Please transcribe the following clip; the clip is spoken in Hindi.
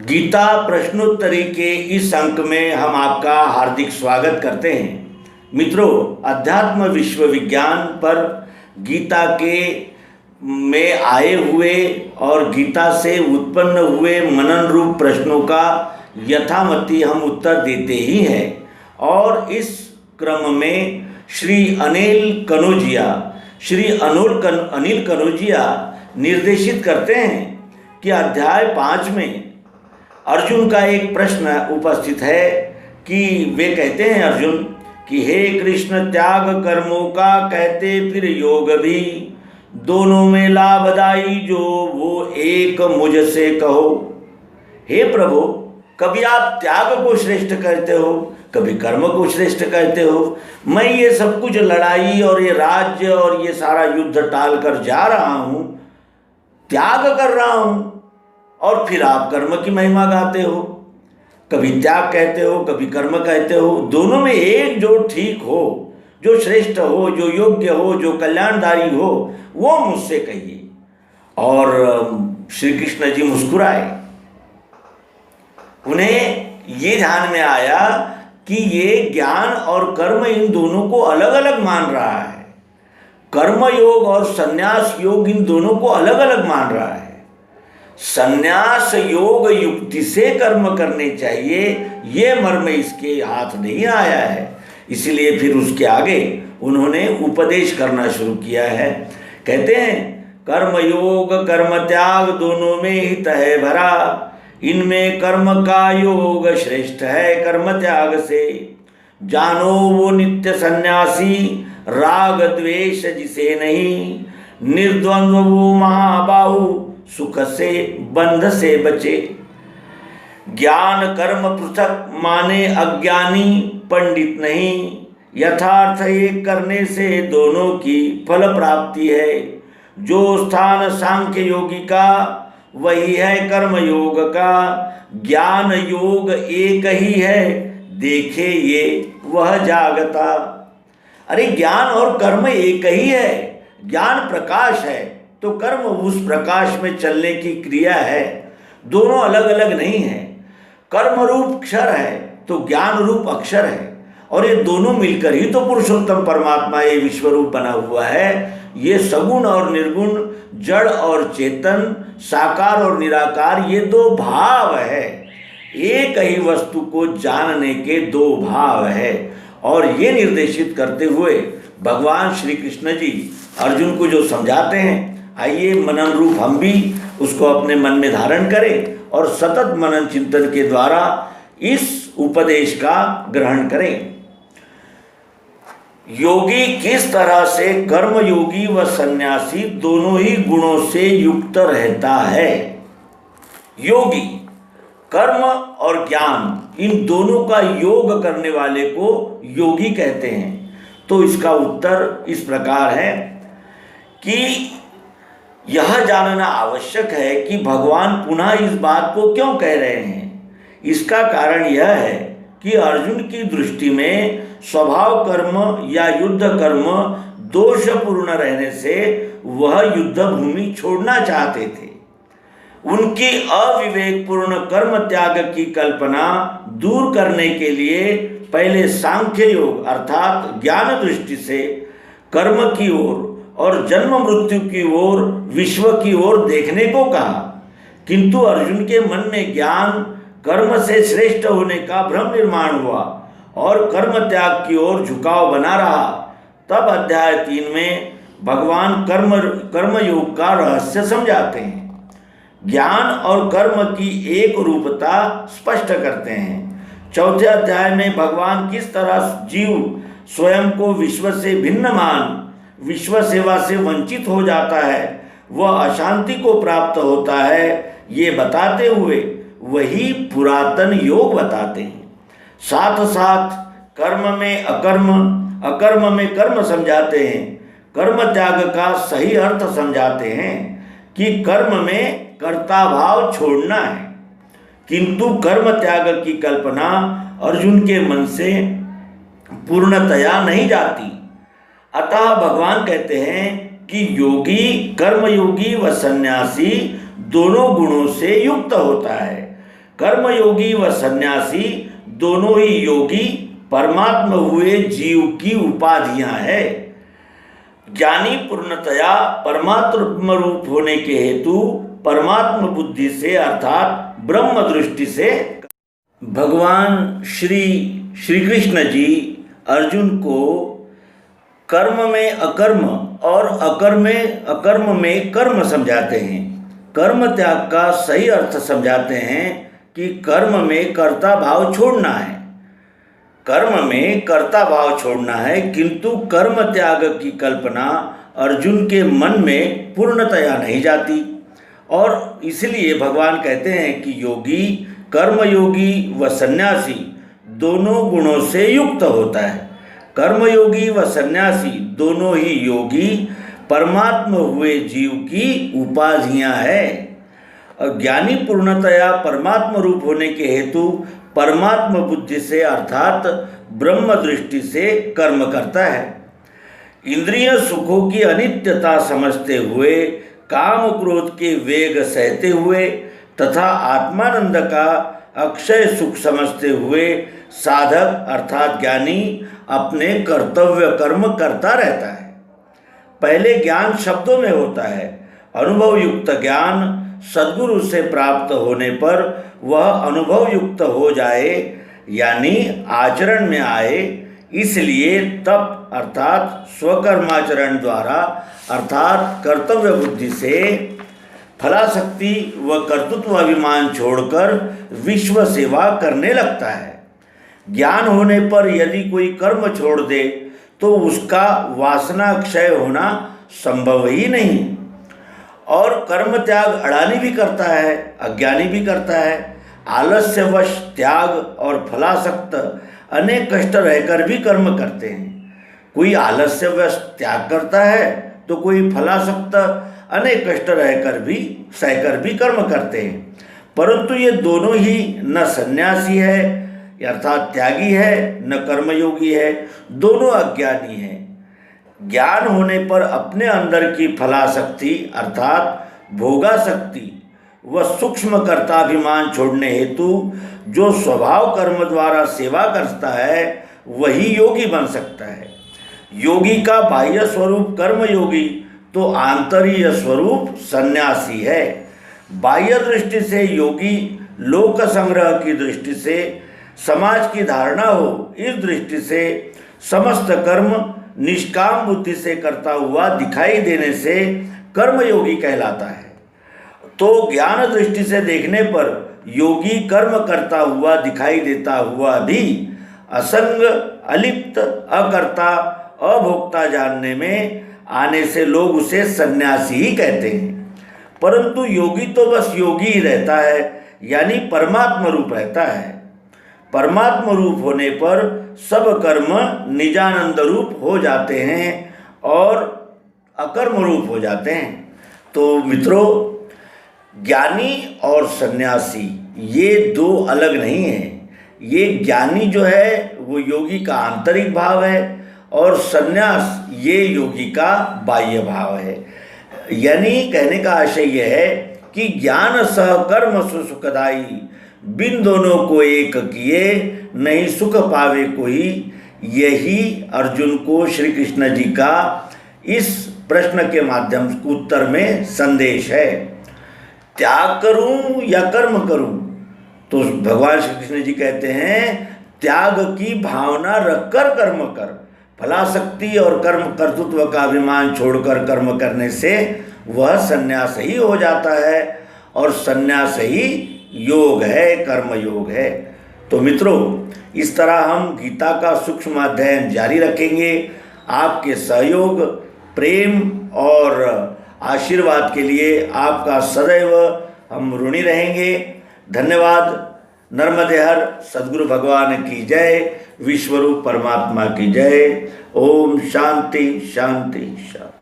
गीता प्रश्नोत्तरी के इस अंक में हम आपका हार्दिक स्वागत करते हैं। मित्रों, अध्यात्म विश्व विज्ञान पर गीता के में आए हुए और गीता से उत्पन्न हुए मनन रूप प्रश्नों का यथामति हम उत्तर देते ही हैं। और इस क्रम में श्री अनिल कनौजिया निर्देशित करते हैं कि अध्याय 5 में अर्जुन का एक प्रश्न उपस्थित है कि वे कहते हैं अर्जुन कि हे कृष्ण, त्याग कर्मों का कहते फिर योग भी, दोनों में लाभदायी जो वो एक मुझसे कहो। हे प्रभु, कभी आप त्याग को श्रेष्ठ कहते हो, कभी कर्म को श्रेष्ठ कहते हो। मैं ये सब कुछ लड़ाई और ये राज्य और ये सारा युद्ध टाल कर जा रहा हूँ, त्याग कर रहा हूँ, और फिर आप कर्म की महिमा गाते हो। कभी त्याग कहते हो, कभी कर्म कहते हो। दोनों में एक जो ठीक हो, जो श्रेष्ठ हो, जो योग्य हो, जो कल्याणदारी हो, वो मुझसे कहिए। और श्री कृष्ण जी मुस्कुराए। उन्हें ये ध्यान में आया कि ये ज्ञान और कर्म इन दोनों को अलग अलग मान रहा है। कर्म योग और संन्यास योग इन दोनों को अलग अलग मान रहा है। संन्यास योग युक्ति से कर्म करने चाहिए, ये मर्म इसके हाथ नहीं आया है। इसलिए फिर उसके आगे उन्होंने उपदेश करना शुरू किया है। कहते हैं कर्म योग कर्म त्याग दोनों में हित है भरा, इनमें कर्म का योग श्रेष्ठ है कर्म त्याग से। जानो वो नित्य सन्यासी, राग द्वेष जिसे नहीं, निर्द्वंद्व वो महाबाहु, सुख से बंध से बचे। ज्ञान कर्म पृथक माने अज्ञानी, पंडित नहीं, यथार्थ एक करने से दोनों की फल प्राप्ति है। जो स्थान सांख्य योगी का वही है कर्म योग का, ज्ञान योग एक ही है, देखे ये वह जागता। अरे ज्ञान और कर्म एक ही है। ज्ञान प्रकाश है तो कर्म उस प्रकाश में चलने की क्रिया है, दोनों अलग अलग नहीं है। कर्म रूप क्षर है तो ज्ञान रूप अक्षर है, और ये दोनों मिलकर ही तो पुरुषोत्तम परमात्मा ये विश्वरूप बना हुआ है। ये सगुण और निर्गुण, जड़ और चेतन, साकार और निराकार, ये दो भाव है। एक ही वस्तु को जानने के दो भाव है। और ये निर्देशित करते हुए भगवान श्री कृष्ण जी अर्जुन को जो समझाते हैं, आइए मनन रूप हम भी उसको अपने मन में धारण करें और सतत मनन चिंतन के द्वारा इस उपदेश का ग्रहण करें। योगी किस तरह से कर्म योगी व सन्यासी दोनों ही गुणों से युक्त रहता है। योगी कर्म और ज्ञान इन दोनों का योग करने वाले को योगी कहते हैं। तो इसका उत्तर इस प्रकार है कि यह जानना आवश्यक है कि भगवान पुनः इस बात को क्यों कह रहे हैं। इसका कारण यह है कि अर्जुन की दृष्टि में स्वभाव कर्म या युद्ध कर्म दोषपूर्ण रहने से वह युद्ध भूमि छोड़ना चाहते थे। उनकी अविवेकपूर्ण कर्म त्याग की कल्पना दूर करने के लिए पहले सांख्य योग अर्थात ज्ञान दृष्टि से कर्म की ओर और जन्म मृत्यु की ओर, विश्व की ओर देखने को कहा। किंतु अर्जुन के मन में ज्ञान कर्म से श्रेष्ठ होने का भ्रम निर्माण हुआ और कर्म त्याग की ओर झुकाव बना रहा। तब अध्याय 3 में भगवान कर्म योग का रहस्य समझाते हैं। ज्ञान और कर्म की एक रूपता स्पष्ट करते हैं। चौथे अध्याय में भगवान किस तरह जीव स्वयं को विश्व से भिन्न मान विश्व सेवा से वंचित हो जाता है, वह अशांति को प्राप्त होता है, ये बताते हुए वही पुरातन योग बताते हैं। साथ साथ कर्म में अकर्म, अकर्म में कर्म समझाते हैं। कर्म त्याग का सही अर्थ समझाते हैं कि कर्म में कर्ता भाव छोड़ना है। किंतु कर्म त्याग की कल्पना अर्जुन के मन से पूर्णतया नहीं जाती। अतः भगवान कहते हैं कि योगी कर्मयोगी व सन्यासी दोनों गुणों से युक्त होता है। कर्मयोगी व सन्यासी दोनों ही योगी परमात्मा हुए जीव की उपाधियां हैं। ज्ञानी पूर्णतया परमात्म रूप होने के हेतु परमात्म बुद्धि से अर्थात ब्रह्म दृष्टि से भगवान श्री कृष्ण जी अर्जुन को कर्म में अकर्म और अकर्म में कर्म समझाते हैं। कर्म त्याग का सही अर्थ समझाते हैं कि कर्म में कर्ता भाव छोड़ना है, कर्म में कर्ता भाव छोड़ना है, किंतु कर्म त्याग की कल्पना अर्जुन के मन में पूर्णतया नहीं जाती और इसलिए भगवान कहते हैं कि योगी कर्मयोगी व सन्यासी दोनों गुणों से युक्त होता है। कर्मयोगी व सन्यासी दोनों ही योगी परमात्मा हुए जीव की उपाधियां हैं और ज्ञानी पूर्णतया परमात्म रूप होने के हेतु परमात्म बुद्धि से अर्थात ब्रह्म दृष्टि से कर्म करता है। इंद्रिय सुखों की अनित्यता समझते हुए, काम क्रोध के वेग सहते हुए तथा आत्मानंद का अक्षय सुख समझते हुए साधक अर्थात ज्ञानी अपने कर्तव्य कर्म करता रहता है। पहले ज्ञान शब्दों में होता है, अनुभव युक्त ज्ञान सद्गुरु से प्राप्त होने पर वह अनुभव युक्त हो जाए यानी आचरण में आए, इसलिए तप अर्थात स्वकर्माचरण द्वारा अर्थात कर्तव्य बुद्धि से फलाशक्ति व कर्तृत्व अभिमान छोड़कर विश्व सेवा करने लगता है। ज्ञान होने पर यदि कोई कर्म छोड़ दे तो उसका वासना क्षय होना संभव ही नहीं और कर्म त्याग अड़ानी भी करता है, अज्ञानी भी करता है। आलस्यवश त्याग और फलासक्त अनेक कष्ट रहकर भी कर्म करते हैं। कोई आलस्यवश त्याग करता है तो कोई फलासक्त अनेक कष्ट रहकर भी सहकर भी कर्म करते हैं, परंतु ये दोनों ही न सन्यासी है अर्थात त्यागी है न कर्मयोगी है, दोनों अज्ञानी हैं। ज्ञान होने पर अपने अंदर की फलाशक्ति अर्थात भोगाशक्ति व सूक्ष्म कर्ताभिमान छोड़ने हेतु जो स्वभाव कर्म द्वारा सेवा करता है वही योगी बन सकता है। योगी का बाह्य स्वरूप कर्मयोगी तो आंतरिक स्वरूप सन्यासी है। बाह्य दृष्टि से योगी लोक संग्रह की दृष्टि से, समाज की धारणा हो इस दृष्टि से समस्त कर्म निष्काम बुद्धि से करता हुआ दिखाई देने से कर्मयोगी कहलाता है। तो ज्ञान दृष्टि से देखने पर योगी कर्म करता हुआ दिखाई देता हुआ भी असंग अलिप्त अकर्ता अभोक्ता जानने में आने से लोग उसे सन्यासी ही कहते हैं, परंतु योगी तो बस योगी ही रहता है यानी परमात्म रूप रहता है। परमात्म रूप होने पर सब कर्म निजानंद रूप हो जाते हैं और अकर्म रूप हो जाते हैं। तो मित्रों, ज्ञानी और सन्यासी ये दो अलग नहीं हैं। ये ज्ञानी जो है वो योगी का आंतरिक भाव है और सन्यास ये योगी का बाह्य भाव है। यानी कहने का आशय यह है कि ज्ञान सह कर्म सुखदाई, बिन दोनों को एक किए नहीं सुख पावे कोई। यही अर्जुन को श्री कृष्ण जी का इस प्रश्न के माध्यम उत्तर में संदेश है। त्याग करूं या कर्म करूं, तो भगवान श्री कृष्ण जी कहते हैं त्याग की भावना रखकर कर्म कर। फलाशक्ति और कर्म कर्तृत्व का अभिमान छोड़कर कर्म करने से वह सन्यास ही हो जाता है और सन्यास ही योग है, कर्म योग है। तो मित्रों, इस तरह हम गीता का सूक्ष्म अध्ययन जारी रखेंगे। आपके सहयोग, प्रेम और आशीर्वाद के लिए आपका सदैव हम ऋणी रहेंगे। धन्यवाद। नर्मदे हर सद्गुरु भगवान की जय, विश्वरूप परमात्मा की जय। ओम शांति शांति शांति।